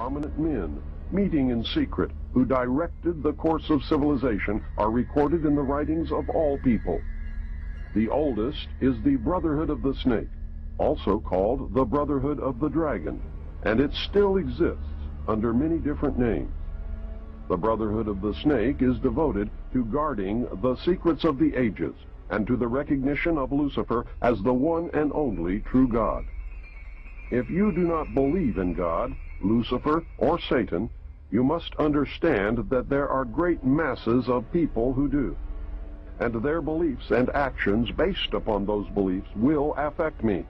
prominent men, meeting in secret, who directed the course of civilization, are recorded in the writings of all people. The oldest is the Brotherhood of the Snake, also called the Brotherhood of the Dragon, and it still exists under many different names. The Brotherhood of the Snake is devoted to guarding the secrets of the ages and to the recognition of Lucifer as the one and only true God. If you do not believe in God, Lucifer, or Satan, you must understand that there are great masses of people who do, and their beliefs and actions based upon those beliefs will affect me.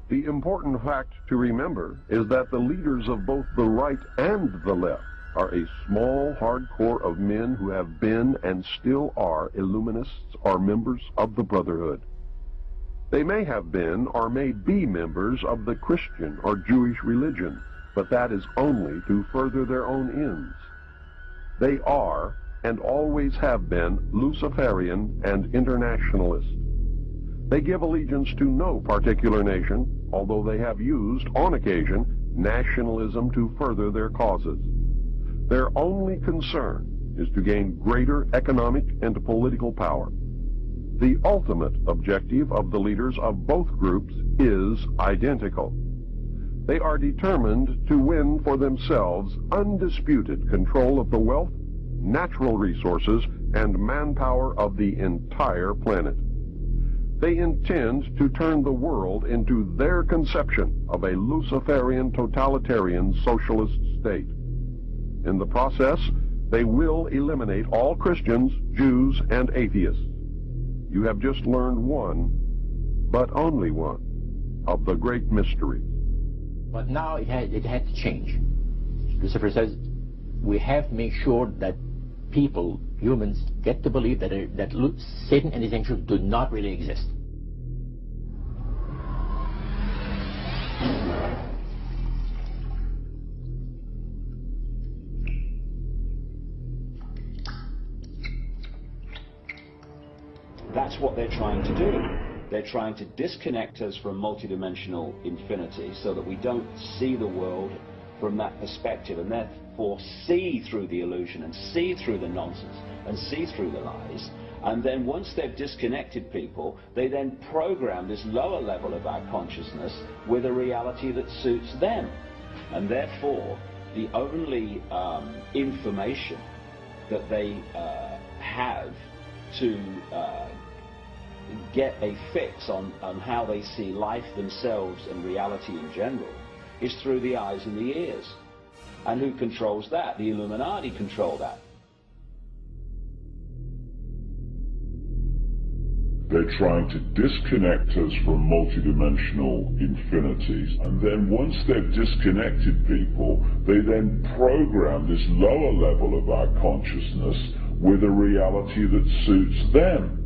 The important fact to remember is that the leaders of both the right and the left are a small, hard core of men who have been and still are Illuminists or members of the Brotherhood. They may have been or may be members of the Christian or Jewish religion, but that is only to further their own ends. They are, and always have been, Luciferian and internationalist. They give allegiance to no particular nation, although they have used, on occasion, nationalism to further their causes. Their only concern is to gain greater economic and political power. The ultimate objective of the leaders of both groups is identical. They are determined to win for themselves undisputed control of the wealth, natural resources, and manpower of the entire planet. They intend to turn the world into their conception of a Luciferian totalitarian socialist state. In the process, they will eliminate all Christians, Jews, and atheists. You have just learned one, but only one, of the great mysteries. But now it had to change. Lucifer says we have to make sure that people, humans, get to believe that Satan and his angels do not really exist. That's what they're trying to do. They're trying to disconnect us from multidimensional infinity so that we don't see the world from that perspective, and therefore see through the illusion and see through the nonsense and see through the lies. And then once they've disconnected people, they then program this lower level of our consciousness with a reality that suits them. And therefore, the only information that they have to get a fix on how they see life themselves and reality in general is through the eyes and the ears. And who controls that? The Illuminati control that. They're trying to disconnect us from multidimensional infinities, and then once they've disconnected people, they then program this lower level of our consciousness with a reality that suits them.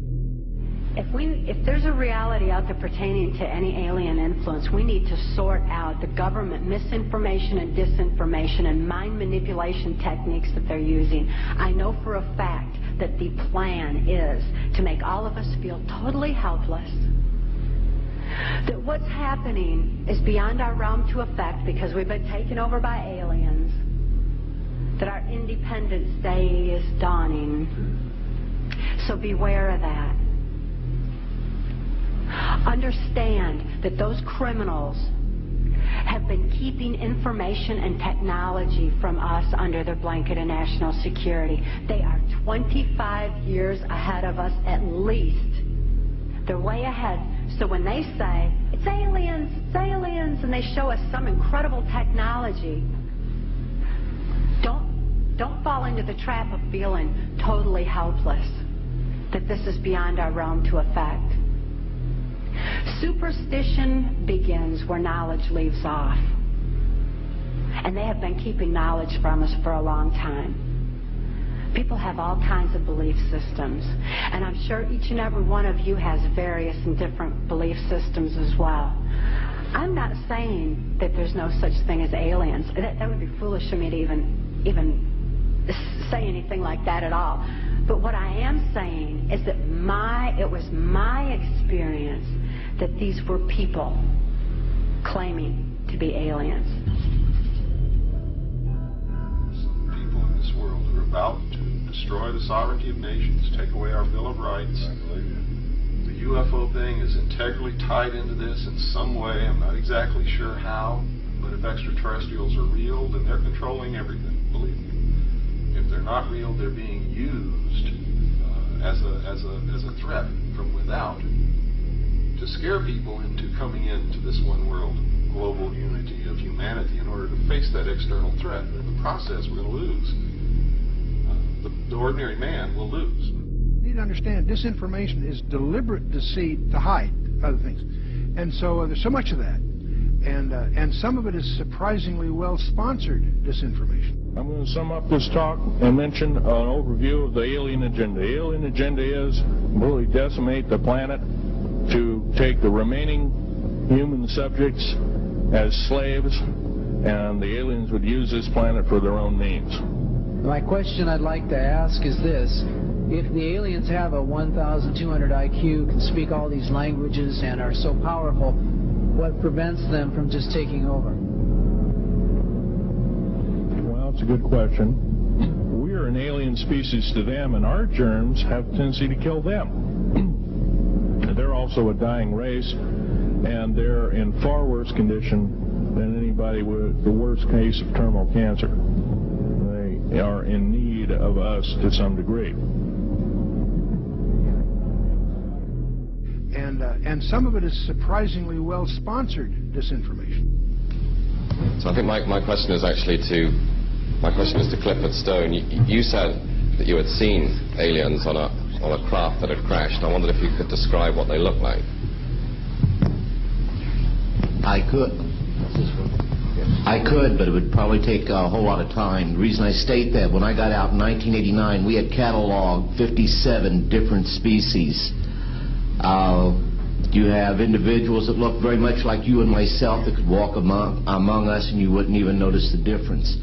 If there's a reality out there pertaining to any alien influence, we need to sort out the government misinformation and disinformation and mind manipulation techniques that they're using. I know for a fact that the plan is to make all of us feel totally helpless, that what's happening is beyond our realm to affect because we've been taken over by aliens, that our Independence Day is dawning. So beware of that. Understand that those criminals have been keeping information and technology from us under their blanket of national security. They are 25 years ahead of us at least. They're way ahead. So when they say, it's aliens, and they show us some incredible technology, don't fall into the trap of feeling totally helpless, that this is beyond our realm to affect. Superstition begins where knowledge leaves off. And they have been keeping knowledge from us for a long time. People have all kinds of belief systems. And I'm sure each and every one of you has various and different belief systems as well. I'm not saying that there's no such thing as aliens. That would be foolish of me to even say anything like that at all. But what I am saying is that it was my experience that these were people claiming to be aliens. about to destroy the sovereignty of nations, take away our Bill of Rights. The UFO thing is integrally tied into this in some way. I'm not exactly sure how, but if extraterrestrials are real, then they're controlling everything, believe me. If they're not real, they're being used as a threat from without to scare people into coming into this one world global unity of humanity in order to face that external threat. But in the process, we're going to lose. The ordinary man will lose. You need to understand, disinformation is deliberate deceit to hide other things. And so there's so much of that. And some of it is surprisingly well-sponsored disinformation. I'm going to sum up this talk and mention an overview of the alien agenda. The alien agenda is really decimate the planet, to take the remaining human subjects as slaves, and the aliens would use this planet for their own means. My question I'd like to ask is this: if the aliens have a 1,200 IQ, can speak all these languages, and are so powerful, what prevents them from just taking over? Well, it's a good question. We are an alien species to them, and our germs have a tendency to kill them. They're also a dying race, and they're in far worse condition than anybody with the worst case of terminal cancer. They are in need of us to some degree. And some of it is surprisingly well-sponsored disinformation. So I think my question is actually to Clifford Stone. You said that you had seen aliens on a craft that had crashed. I wondered if you could describe what they looked like. I could, but it would probably take a whole lot of time. The reason I state that, when I got out in 1989, we had cataloged 57 different species. You have individuals that look very much like you and myself that could walk among us and you wouldn't even notice the difference.